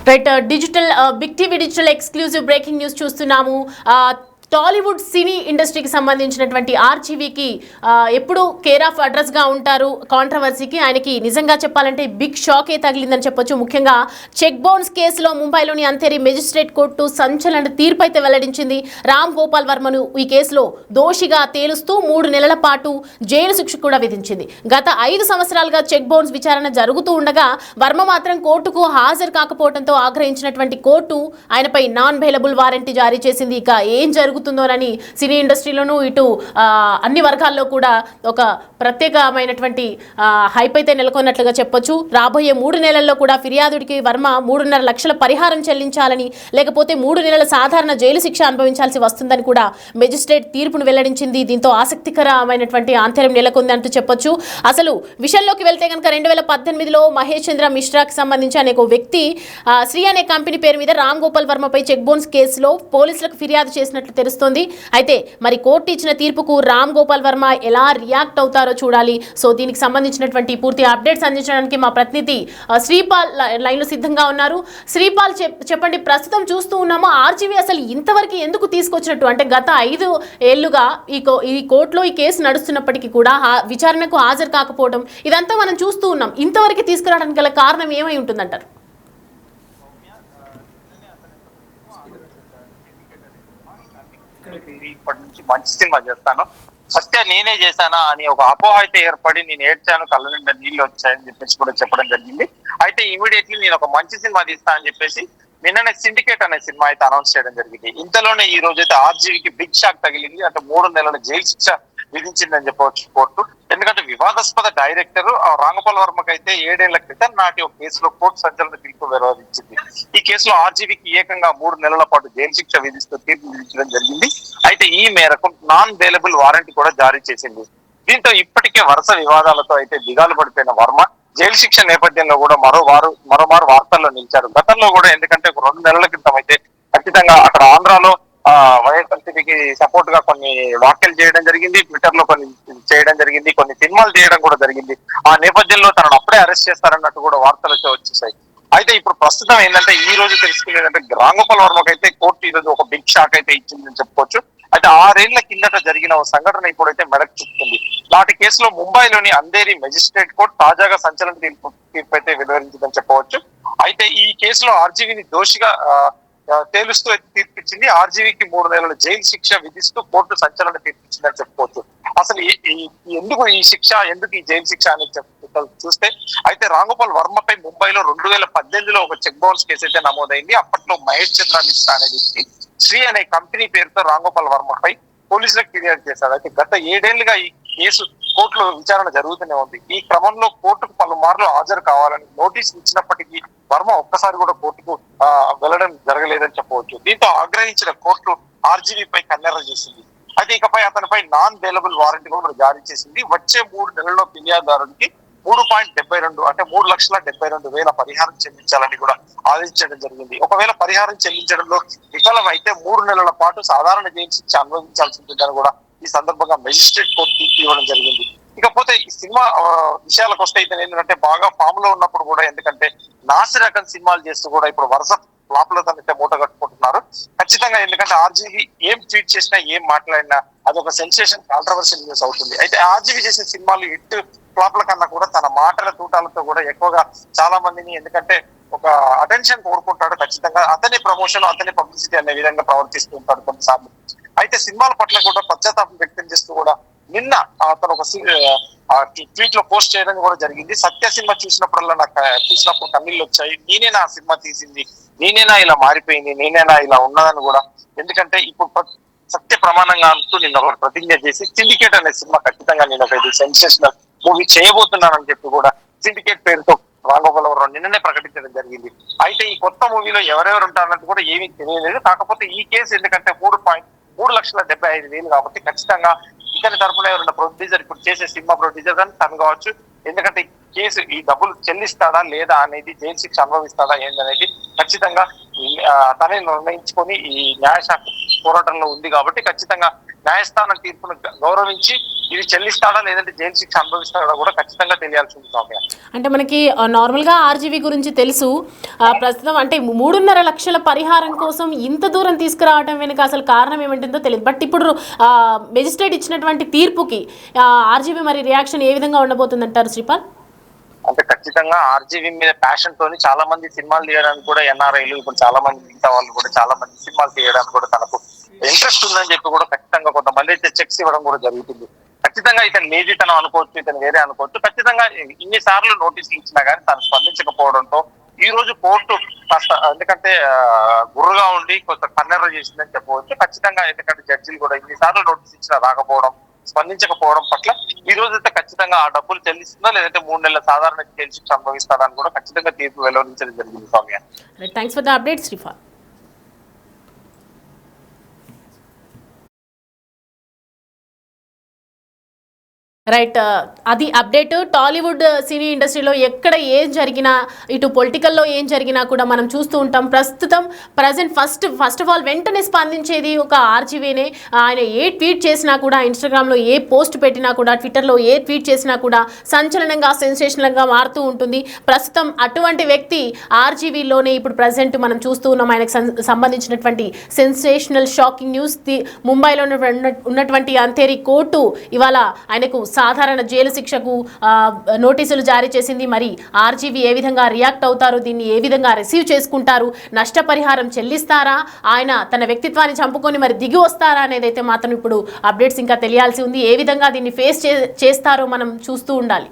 Right digital big TV digital exclusive breaking news చూస్తున్నాము. Tollywood సినీ ఇండస్ట్రీకి సంబంధించినటువంటి ఆర్జీవీకి ఎప్పుడు కేర్ ఆఫ్ అడ్రస్గా ఉంటారు కాంట్రవర్సీకి. ఆయనకి నిజంగా చెప్పాలంటే బిగ్ షాకే తగిలిందని చెప్పొచ్చు. ముఖ్యంగా చెక్ బౌన్స్ కేసులో ముంబైలోని అంధేరి మెజిస్ట్రేట్ కోర్టు సంచలన తీర్పు అయితే వెల్లడించింది. రామ్ గోపాల్ వర్మను ఈ కేసులో దోషిగా తేలుస్తూ 3 నెలల పాటు జైలు శిక్ష కూడా విధించింది. గత 5 సంవత్సరాలుగా చెక్ బౌన్స్ విచారణ జరుగుతూ ఉండగా వర్మ మాత్రం కోర్టుకు హాజరు కాకపోవడంతో ఆగ్రహించినటువంటి కోర్టు ఆయనపై నాన్ బెయిలబుల్ వారెంట్ జారీ చేసింది. ఇక ఏం జరుగుతుందోనని సినీ ఇండస్ట్రీలోనూ ఇటు అన్ని వర్గాల్లో కూడా ఒక ప్రత్యేకమైనటువంటి హైప్ అయితే నెలకొన్నట్లుగా చెప్పొచ్చు. రాబోయే 3 నెలల్లో కూడా ఫిర్యాదుడికి వర్మ 3.5 లక్షల పరిహారం చెల్లించాలని, లేకపోతే 3 నెలల సాధారణ జైలు శిక్ష అనుభవించాల్సి వస్తుందని కూడా మెజిస్ట్రేట్ తీర్పును వెల్లడించింది. దీంతో ఆసక్తికరమైనటువంటి ఆంతర్యం నెలకొంది అంటూ చెప్పొచ్చు. అసలు విషయంలోకి వెళ్తే కనుక 2018లో మహేష్ చంద్ర మిశ్రాకి సంబంధించి అనే ఒక వ్యక్తి శ్రీ అనే కంపెనీ పేరు మీద రామ్ గోపాల్ వర్మపై చెక్ బౌన్స్ కేసులో పోలీసులకు ఫిర్యాదు చేసినట్లు తెలుస్తోంది. అయితే మరి కోర్టు ఇచ్చిన తీర్పుకు రామ్ గోపాల్ వర్మ ఎలా రియాక్ట్ అవుతారో చూడాలి. సో దీనికి సంబంధించినటువంటి పూర్తి అప్డేట్స్ అందించడానికి మా ప్రతినిధి శ్రీపాల్ లైన్లో సిద్ధంగా ఉన్నారు. శ్రీపాల్ చెప్పండి, ప్రస్తుతం చూస్తూ ఉన్నాము ఆర్జీవీ అసలు ఇంతవరకు ఎందుకు తీసుకొచ్చినట్టు, అంటే గత 5 ఏళ్లుగా ఈ కోర్టులో ఈ కేసు నడుస్తున్నప్పటికీ కూడా విచారణకు హాజరు కాకపోవడం ఇదంతా మనం చూస్తూ ఉన్నాం. ఇంతవరకు తీసుకురావడానికి గల కారణం ఏమై ఉంటుందంటారు? ఇప్పటి నుంచి మంచి సినిమా చేస్తాను, సత్య నేనే చేశానా అని ఒక అపోహ అయితే ఏర్పడి నేను ఏడ్చాను, కళ్ళ నిండా నీళ్ళు వచ్చాయని చెప్పేసి కూడా చెప్పడం జరిగింది. అయితే ఇమీడియట్లీ నేను ఒక మంచి సినిమా తీస్తా అని చెప్పేసి నిన్ననే సిండికేట్ అనే సినిమా అయితే అనౌన్స్ చేయడం జరిగింది. ఇంతలోనే ఈ రోజు అయితే ఆర్జీవీకి బిగ్ షాక్ తగిలింది. అంటే 3 నెలల జైలు శిక్ష విధించిందని చెప్పవచ్చు కోర్టు. ఎందుకంటే వివాదాస్పద డైరెక్టర్ రాంగోపాల్ వర్మకి అయితే 7 ఏళ్ల క్రితం నాటి ఒక కేసులో కోర్టు సంచలన తీర్పు వెలువరించింది. ఈ కేసులో ఆర్జీవీకి ఏకంగా 3 నెలల పాటు జైలు శిక్ష విధిస్తూ తీర్పు విధించడం జరిగింది. అయితే ఈ మేరకు నాన్ బెయిలబుల్ వారెంట్ కూడా జారీ చేసింది. దీంతో ఇప్పటికే వరుస వివాదాలతో అయితే దిగాలు పడిపోయిన వర్మ జైలు శిక్ష నేపథ్యంలో కూడా మరోమారు వార్తల్లో నిలిచారు. గతంలో కూడా ఎందుకంటే 2 నెలల క్రితం అయితే ఖచ్చితంగా అక్కడ ఆంధ్రాలో వైఎస్ఆర్సీపీకి సపోర్ట్ గా కొన్ని వ్యాఖ్యలు చేయడం జరిగింది, ట్విట్టర్ లో కొన్ని చేయడం జరిగింది, కొన్ని సినిమాలు చేయడం కూడా జరిగింది. ఆ నేపథ్యంలో తనను అప్పుడే అరెస్ట్ చేస్తారన్నట్టు కూడా వార్తలు వచ్చేసాయి. అయితే ఇప్పుడు ప్రస్తుతం ఏంటంటే ఈ రోజు తెలుసుకునేదంటే రాంగోపాల్ వర్మకు అయితే కోర్టు ఈ రోజు ఒక బిగ్ షాక్ అయితే ఇచ్చిందని చెప్పుకోవచ్చు. అయితే 6 ఏళ్ల కిందట జరిగిన ఒక సంఘటన ఇప్పుడైతే మెడకు చుట్టుకుంది. నాటి కేసులో ముంబైలోని అంధేరి మెజిస్ట్రేట్ కోర్టు తాజాగా సంచలన తీర్పు అయితే వెలువరించిందని చెప్పవచ్చు. అయితే ఈ కేసులో ఆర్జీవీని దోషిగా తేలుస్తూ తీర్పిచ్చింది. ఆర్జీవీకి 3 నెలల జైలు శిక్ష విధిస్తూ కోర్టు సంచలన తీర్పిచ్చిందని చెప్పుకోవచ్చు. అసలు ఎందుకు ఈ శిక్ష, ఎందుకు ఈ జైలు శిక్ష అని చూస్తే అయితే రాంగోపాల్ వర్మపై ముంబైలో 2018లో ఒక చెక్ బౌన్స్ కేసు అయితే నమోదైంది. అప్పట్లో మహేష్ చంద్ర మిశ్రా అనే వ్యక్తి శ్రీ అనే కంపెనీ పేరుతో రాంగోపాల్ వర్మపై పోలీసులకు ఫిర్యాదు చేశారు. అయితే గత 7 ఏళ్లుగా ఈ కేసు కోర్టులో విచారణ జరుగుతూనే ఉంది. ఈ క్రమంలో కోర్టుకు పలుమార్లు హాజరు కావాలని నోటీసులు ఇచ్చినప్పటికీ వర్మ ఒక్కసారి కూడా కోర్టుకు వెళ్లడం జరగలేదని చెప్పవచ్చు. దీంతో ఆగ్రహించిన కోర్టు ఆర్జీవీపై కన్నెర్ర చేసింది. అయితే ఇకపై అతనిపై నాన్ బెయిలబుల్ వారెంట్ కూడా జారీ చేసింది. వచ్చే 3 నెలల్లో ఫిర్యాదుదారుడికి 3.72 అంటే 3,72,000 పరిహారం చెల్లించాలని కూడా ఆదేశించడం జరిగింది. ఒకవేళ పరిహారం చెల్లించడంలో విఫలమైతే 3 నెలల పాటు సాధారణ జైలు శిక్ష అనుభవించాల్సి ఉంటుందని కూడా ఈ సందర్భంగా మెజిస్ట్రేట్ కోర్టు తీర్పు ఇవ్వడం జరిగింది. ఇకపోతే ఈ సినిమా విషయాలకు వస్తే అయితే ఏంటంటే బాగా ఫామ్ లో ఉన్నప్పుడు కూడా ఎందుకంటే నాసి రకం సినిమాలు చేస్తూ కూడా ఇప్పుడు వరుస ఫ్లాప్లతో అయితే మూట కట్టుకుంటున్నారు ఖచ్చితంగా. ఎందుకంటే ఆర్జీవీ ఏం ట్వీట్ చేసినా ఏం మాట్లాడినా అదొక సెన్సేషన్, కాంట్రవర్షియల్ న్యూస్ అవుతుంది. అయితే ఆర్జీవీ చేసే సినిమాలు హిట్ ఫ్లాప్ల కన్నా కూడా తన మాటల తూటాలతో కూడా ఎక్కువగా చాలా మందిని ఎందుకంటే ఒక అటెన్షన్ కోరుకుంటాడు. ఖచ్చితంగా అతని ప్రమోషన్, అతని పబ్లిసిటీ అనే విధంగా ప్రవర్తిస్తూ ఉంటాడు కొన్నిసార్లు. అయితే సినిమాల పట్ల కూడా పశ్చాత్తాపం వ్యక్తం చేస్తూ కూడా నిన్న అతను ఒక ట్వీట్ లో పోస్ట్ చేయడం కూడా జరిగింది. సత్య సినిమా చూసినప్పుడు కన్నీళ్ళు వచ్చాయి, నేనేనా ఆ సినిమా తీసింది, నేనేనా ఇలా మారిపోయింది, నేనేనా ఇలా ఉన్నదని కూడా. ఎందుకంటే ఇప్పుడు సత్య ప్రమాణంగా అంటూ నిన్న ఒక ప్రతిజ్ఞ చేసి సిండికేట్ అనే సినిమా ఖచ్చితంగా నేను ఒక సెన్సేషనల్ మూవీ చేయబోతున్నానని చెప్పి కూడా సిండికేట్ పేరుతో రాంగోపాల్ వర్మ నిన్ననే ప్రకటించడం జరిగింది. అయితే ఈ కొత్త మూవీలో ఎవరెవరు ఉంటారన్నట్టు కూడా ఏమీ తెలియలేదు. కాకపోతే ఈ కేసు ఎందుకంటే 3,75,000 కాబట్టి ఖచ్చితంగా ఇతని తరఫున ఎవరైనా ప్రొడ్యూసర్, ఇప్పుడు చేసే సినిమా ప్రొడ్యూసర్ కానీ తను కావచ్చు. ఎందుకంటే కేసు ఈ డబ్బులు చెల్లిస్తాడా లేదా అనేది, జైలు శిక్ష అనుభవిస్తాడా ఏందనేది ఖచ్చితంగా తనే నిర్ణయించుకొని ఈ న్యాయశాఖ పోరాటంలో ఉంది కాబట్టి ఖచ్చితంగా న్యాయస్థానం తీర్పును గౌరవించి ఇది చెల్లిస్తాడా లేదంటే జైలు శిక్ష అనుభవిస్తాడా కూడా ఖచ్చితంగా తెలియాల్సి ఉంది సౌమ్య. అంటే మనకి నార్మల్గా ఆర్జీవీ గురించి తెలుసు. ప్రస్తుతం అంటే 3.5 లక్షల పరిహారం కోసం ఇంత దూరం తీసుకురావడం వెనుక అసలు కారణం ఏమిటందో తెలియదు. బట్ ఇప్పుడు మెజిస్ట్రేట్ ఇచ్చినటువంటి తీర్పుకి ఆర్జీవీ మరి రియాక్షన్ ఏ విధంగా ఉండబోతుందంటారు శ్రీపాల్? అంటే ఖచ్చితంగా ఆర్జీవీ మీద ప్యాషన్ తోని చాలా మంది సినిమాలు తీయడానికి కూడా ఎన్ఆర్ఐలు ఇప్పుడు చాలా మంది మిగతా వాళ్ళు కూడా చాలా మంది సినిమాలు తీయడానికి కూడా తనకు ఇంట్రెస్ట్ ఉందని చెప్పి కూడా ఖచ్చితంగా కొంతమంది అయితే చెక్స్ ఇవ్వడం కూడా జరుగుతుంది. ఖచ్చితంగా ఇతను లేజీతనం అనుకోవచ్చు, ఇతను వేరే అనుకోవచ్చు. ఖచ్చితంగా ఇన్నిసార్లు నోటీసులు ఇచ్చినా కానీ తను స్పందించకపోవడంతో ఈ రోజు కోర్టు కాస్త ఎందుకంటే గుర్రుగా ఉండి కొంత కన్నెర్ర చేసిందని చెప్పవచ్చు. ఖచ్చితంగా ఎందుకంటే జడ్జిలు కూడా ఇన్నిసార్లు నోటీస్ ఇచ్చినా రాకపోవడం, స్పందించకపోవడం పట్ల ఈ రోజు అయితే ఖచ్చితంగా ఆ డబ్బులు చెల్లిస్తుందా లేదంటే 3 నెలల సాధారణ జైలు శిక్ష అనుభవిస్తారని కూడా ఖచ్చితంగా తీర్పు వెలువరించడం జరిగింది Soumya. Thanks for the update Sripal. Right, అది అప్డేట్. టాలీవుడ్ సినీ ఇండస్ట్రీలో ఎక్కడ ఏం జరిగినా, ఇటు పొలిటికల్లో ఏం జరిగినా కూడా మనం చూస్తూ ఉంటాం. ప్రజెంట్ ఫస్ట్ ఆఫ్ ఆల్ వెంటనే స్పందించేది ఒక ఆర్జీవీనే. ఆయన ఏ ట్వీట్ చేసినా కూడా, ఇన్స్టాగ్రామ్లో ఏ పోస్ట్ పెట్టినా కూడా, ట్విట్టర్లో ఏ ట్వీట్ చేసినా కూడా సంచలనంగా, సెన్సేషనల్గా మారుతూ ఉంటుంది. ప్రస్తుతం అటువంటి వ్యక్తి ఆర్జీవీలోనే ఇప్పుడు ప్రజెంట్ మనం చూస్తూ ఉన్నాం. ఆయనకు సంబంధించినటువంటి సెన్సేషనల్ షాకింగ్ న్యూస్. ముంబైలో ఉన్నటువంటి అంధేరి కోర్టు ఇవాళ ఆయనకు సాధారణ జైలు శిక్షకు నోటీసులు జారీ చేసింది. మరి ఆర్జీవీ ఏ విధంగా రియాక్ట్ అవుతారు, దీన్ని ఏ విధంగా రిసీవ్ చేసుకుంటారు, నష్టపరిహారం చెల్లిస్తారా, ఆయన తన వ్యక్తిత్వాన్ని చంపుకొని మరి దిగి వస్తారా అనేది అయితే మాత్రం ఇప్పుడు అప్డేట్స్ ఇంకా తెలియాల్సి ఉంది. ఏ విధంగా దీన్ని ఫేస్ చేస్తారో మనం చూస్తూ ఉండాలి.